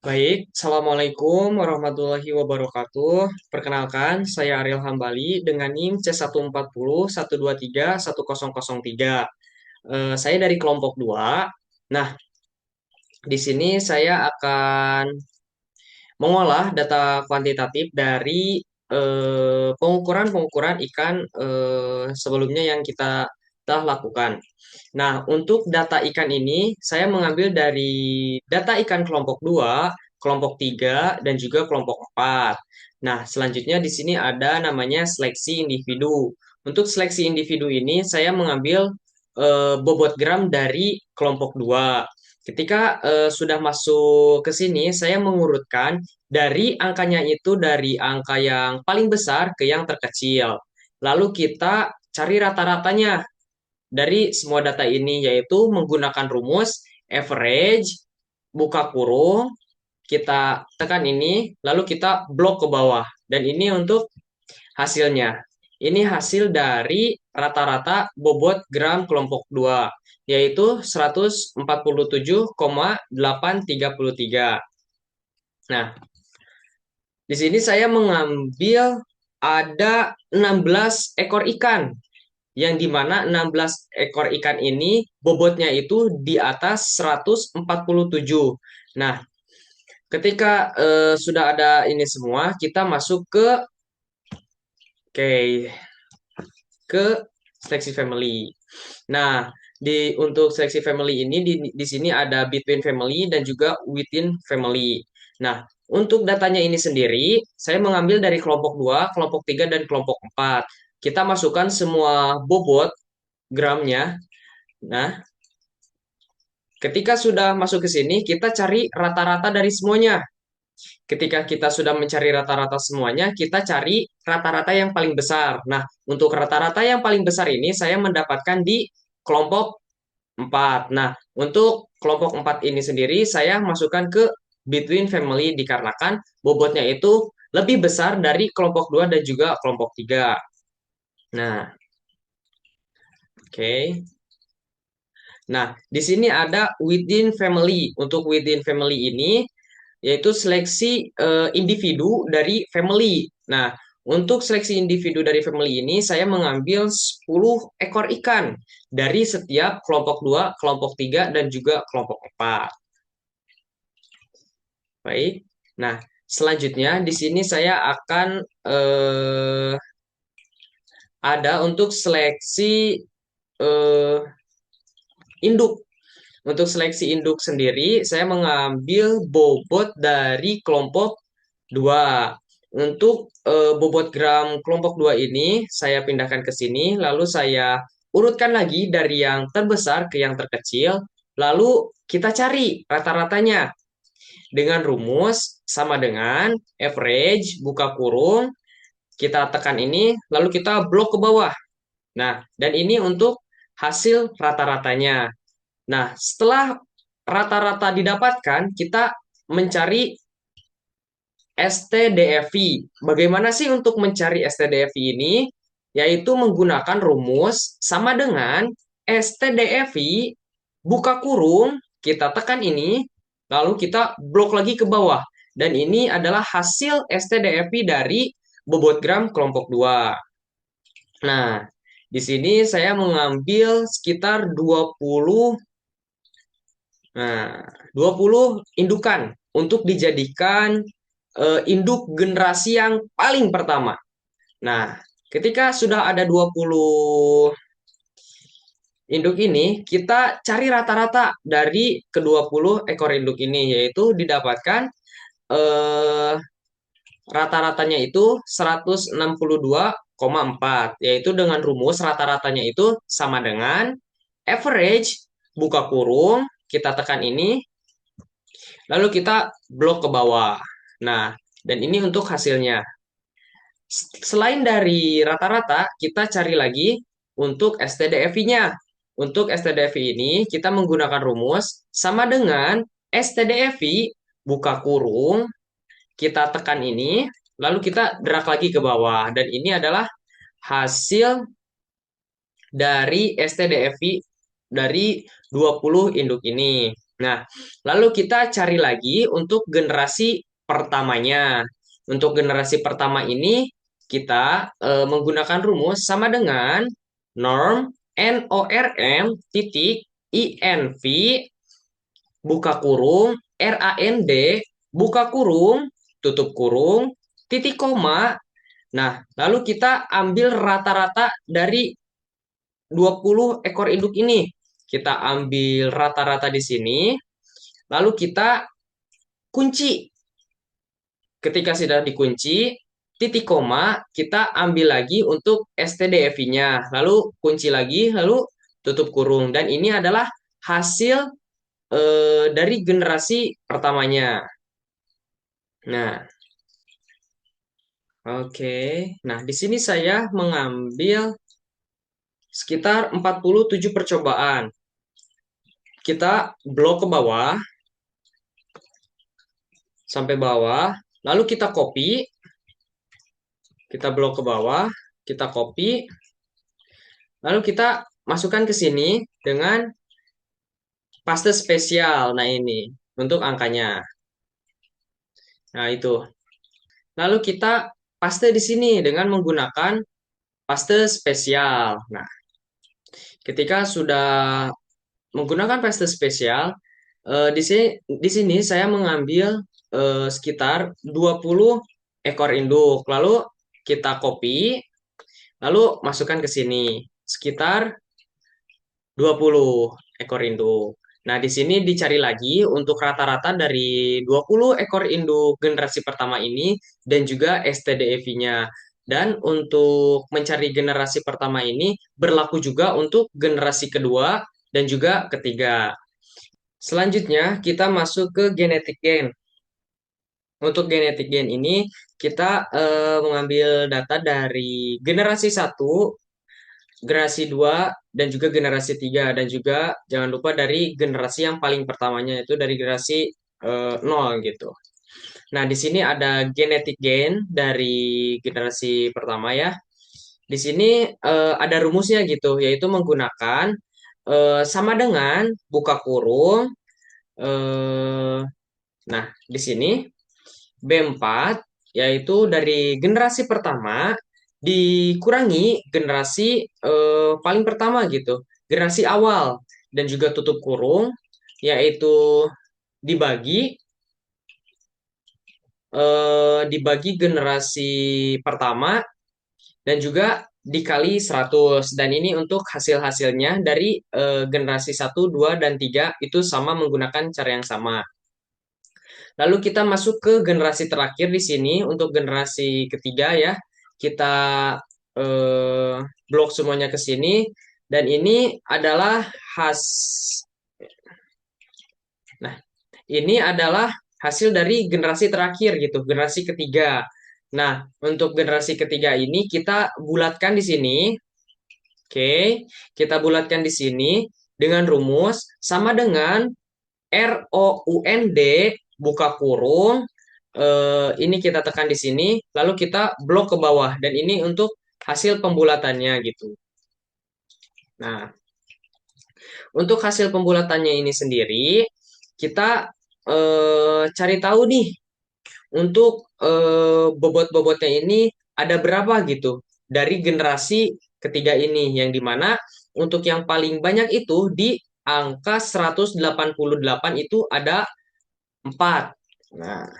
Baik, Assalamualaikum warahmatullahi wabarakatuh. Perkenalkan, saya Ariel Hambali dengan NIM C1401231231003. Saya dari kelompok 2. Nah, di sini saya akan mengolah data kuantitatif dari pengukuran-pengukuran ikan sebelumnya yang kita telah lakukan. Nah, untuk data ikan ini, saya mengambil dari data ikan kelompok 2, kelompok 3, dan juga kelompok 4. Nah, selanjutnya di sini ada namanya seleksi individu. Untuk seleksi individu ini, saya mengambil bobot gram dari kelompok 2. Ketika sudah masuk ke sini, saya mengurutkan dari angkanya itu dari angka yang paling besar ke yang terkecil. Lalu kita cari rata-ratanya dari semua data ini, yaitu menggunakan rumus average, buka kurung, kita tekan ini, lalu kita blok ke bawah. Dan ini untuk hasilnya. Ini hasil dari rata-rata bobot gram kelompok 2, yaitu 147,833. Nah, di sini saya mengambil ada 16 ekor ikan, yang dimana 16 ekor ikan ini bobotnya itu di atas 147. Nah, ketika sudah ada ini semua, kita masuk ke ke seleksi family. Nah, untuk seleksi family ini di sini ada between family dan juga within family. Nah, untuk datanya ini sendiri, saya mengambil dari kelompok 2, kelompok 3, dan kelompok 4. Kita masukkan semua bobot gramnya. Nah, ketika sudah masuk ke sini, kita cari rata-rata dari semuanya. Ketika kita sudah mencari rata-rata semuanya, kita cari rata-rata yang paling besar. Nah, untuk rata-rata yang paling besar ini saya mendapatkan di kelompok 4. Nah, untuk kelompok 4 ini sendiri saya masukkan ke between family dikarenakan bobotnya itu lebih besar dari kelompok 2 dan juga kelompok 3. Nah, oke. Nah, di sini ada within family. Untuk within family ini yaitu seleksi individu dari family. Nah, untuk seleksi individu dari family ini saya mengambil 10 ekor ikan dari setiap kelompok 2, kelompok 3, dan juga kelompok 4. Baik. Nah, selanjutnya di sini saya akan ada untuk seleksi eh, induk. Untuk seleksi induk sendiri, saya mengambil bobot dari kelompok 2. Untuk bobot gram kelompok 2 ini, saya pindahkan ke sini, lalu saya urutkan lagi dari yang terbesar ke yang terkecil, lalu kita cari rata-ratanya dengan rumus sama dengan average, buka kurung, kita tekan ini, lalu kita blok ke bawah. Nah, dan ini untuk hasil rata-ratanya. Nah, setelah rata-rata didapatkan, kita mencari STDFI. Bagaimana sih untuk mencari STDFI ini? Yaitu menggunakan rumus sama dengan STDFI, buka kurung, kita tekan ini, lalu kita blok lagi ke bawah. Dan ini adalah hasil STDFI dari bobot gram kelompok 2. Nah, di sini saya mengambil sekitar 20. Nah, 20 indukan untuk dijadikan induk generasi yang paling pertama. Nah, ketika sudah ada 20 induk ini, kita cari rata-rata dari ke-20 ekor induk ini, yaitu didapatkan eh, rata-ratanya itu 162,4, yaitu dengan rumus rata-ratanya itu sama dengan average, buka kurung, kita tekan ini, lalu kita blok ke bawah. Nah, dan ini untuk hasilnya. Selain dari rata-rata, kita cari lagi untuk STDFI-nya. Untuk STDFI ini, kita menggunakan rumus sama dengan STDFI, buka kurung, kita tekan ini, lalu kita drag lagi ke bawah. Dan ini adalah hasil dari STDFI dari 20 induk ini. Nah, lalu kita cari lagi untuk generasi pertamanya. Untuk generasi pertama ini kita menggunakan rumus sama dengan norm NORM titik INV buka kurung RAND buka kurung tutup kurung titik koma. Nah, lalu kita ambil rata-rata dari 20 ekor induk ini. Kita ambil rata-rata di sini, lalu kita kunci. Ketika sudah dikunci, titik koma, kita ambil lagi untuk stdfi-nya. Lalu kunci lagi, lalu tutup kurung. Dan ini adalah hasil dari generasi pertamanya. Nah, oke. Nah, di sini saya mengambil sekitar 47 percobaan. Kita blok ke bawah, sampai bawah, lalu kita copy, kita blok ke bawah, kita copy, lalu kita masukkan ke sini dengan paste spesial. Nah, ini untuk angkanya. Nah, itu. Lalu kita paste di sini dengan menggunakan paste spesial. Nah, ketika sudah menggunakan paste spesial, di sini saya mengambil sekitar 20 ekor induk. Lalu kita copy, lalu masukkan ke sini sekitar 20 ekor induk. Nah, di sini dicari lagi untuk rata-rata dari 20 ekor induk generasi pertama ini dan juga STDFI-nya. Dan untuk mencari generasi pertama ini berlaku juga untuk generasi kedua dan juga ketiga. Selanjutnya, kita masuk ke genetic gain. Untuk genetic gain ini, kita mengambil data dari generasi satu, generasi 2 dan juga generasi 3 dan juga jangan lupa dari generasi yang paling pertamanya itu dari generasi 0 gitu. Nah, di sini ada genetic gain dari generasi pertama ya. Di sini ada rumusnya gitu, yaitu menggunakan sama dengan buka kurung. eh, nah, di sini B4 yaitu dari generasi pertama dikurangi generasi paling pertama gitu. Generasi awal dan juga tutup kurung yaitu dibagi dibagi generasi pertama dan juga dikali 100 dan ini untuk hasil-hasilnya dari generasi satu 2 dan 3 itu sama menggunakan cara yang sama. Lalu kita masuk ke generasi terakhir di sini untuk generasi ketiga ya. Kita eh, blok semuanya ke sini dan ini adalah has Nah, ini adalah hasil dari generasi terakhir gitu, generasi ketiga. Nah, untuk generasi ketiga ini kita bulatkan di sini. Oke, kita bulatkan di sini dengan rumus sama dengan ROUND buka kurung. Ini kita tekan di sini, lalu kita blok ke bawah dan ini untuk hasil pembulatannya gitu. Nah, untuk hasil pembulatannya ini sendiri kita cari tahu nih untuk bobot-bobotnya ini ada berapa gitu dari generasi ketiga ini yang dimana untuk yang paling banyak itu di angka 188 itu ada 4. Nah,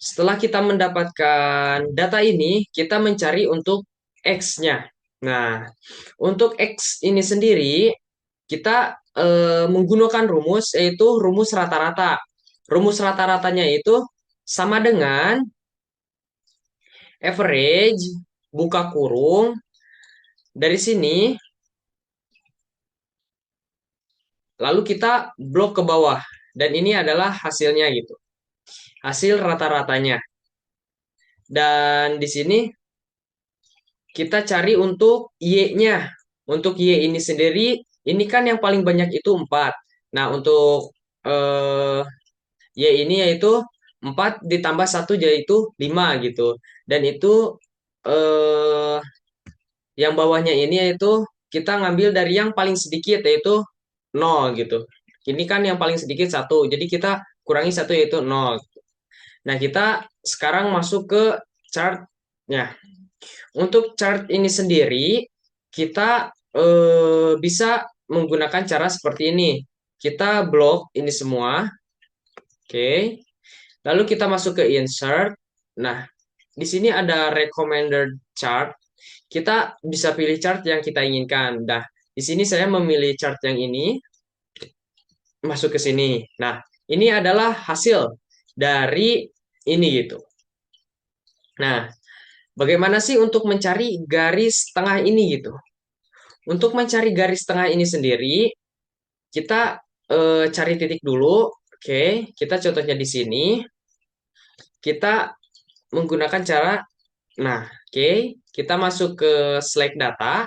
setelah kita mendapatkan data ini, kita mencari untuk X-nya. Nah, untuk X ini sendiri, kita menggunakan rumus, yaitu rumus rata-rata. Rumus rata-ratanya itu sama dengan average, buka kurung, dari sini, lalu kita blok ke bawah. Dan ini adalah hasilnya gitu. Hasil rata-ratanya. Dan di sini kita cari untuk Y-nya. Untuk Y ini sendiri, ini kan yang paling banyak itu 4. Nah, untuk eh, Y ini yaitu 4 ditambah satu yaitu 5 gitu. Dan itu eh, yang bawahnya ini yaitu kita ngambil dari yang paling sedikit yaitu 0 gitu. Ini kan yang paling sedikit satu, jadi kita kurangi satu yaitu nol. Nah, kita sekarang masuk ke chartnya. Untuk chart ini sendiri, kita bisa menggunakan cara seperti ini. Kita blok ini semua, oke. Lalu kita masuk ke insert. Nah, di sini ada recommended chart. Kita bisa pilih chart yang kita inginkan. Nah, di sini saya memilih chart yang ini, masuk ke sini. Nah, ini adalah hasil dari ini gitu. Nah, bagaimana sih untuk mencari garis tengah ini gitu? Untuk mencari garis tengah ini sendiri, kita cari titik dulu. Oke, kita contohnya di sini. Kita menggunakan cara, nah, oke, kita masuk ke select data.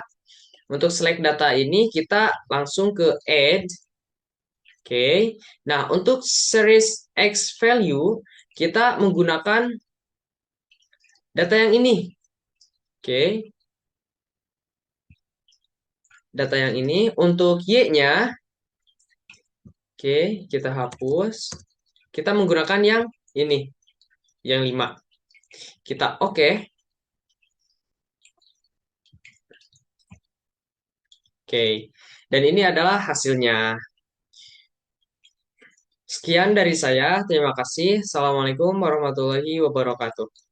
Untuk select data ini, kita langsung ke add. Oke, nah untuk series X value, kita menggunakan data yang ini. Oke, data yang ini. Untuk Y-nya, oke, kita hapus. Kita menggunakan yang ini, yang 5. Kita oke. Oke. Dan ini adalah hasilnya. Sekian dari saya. Terima kasih. Assalamualaikum warahmatullahi wabarakatuh.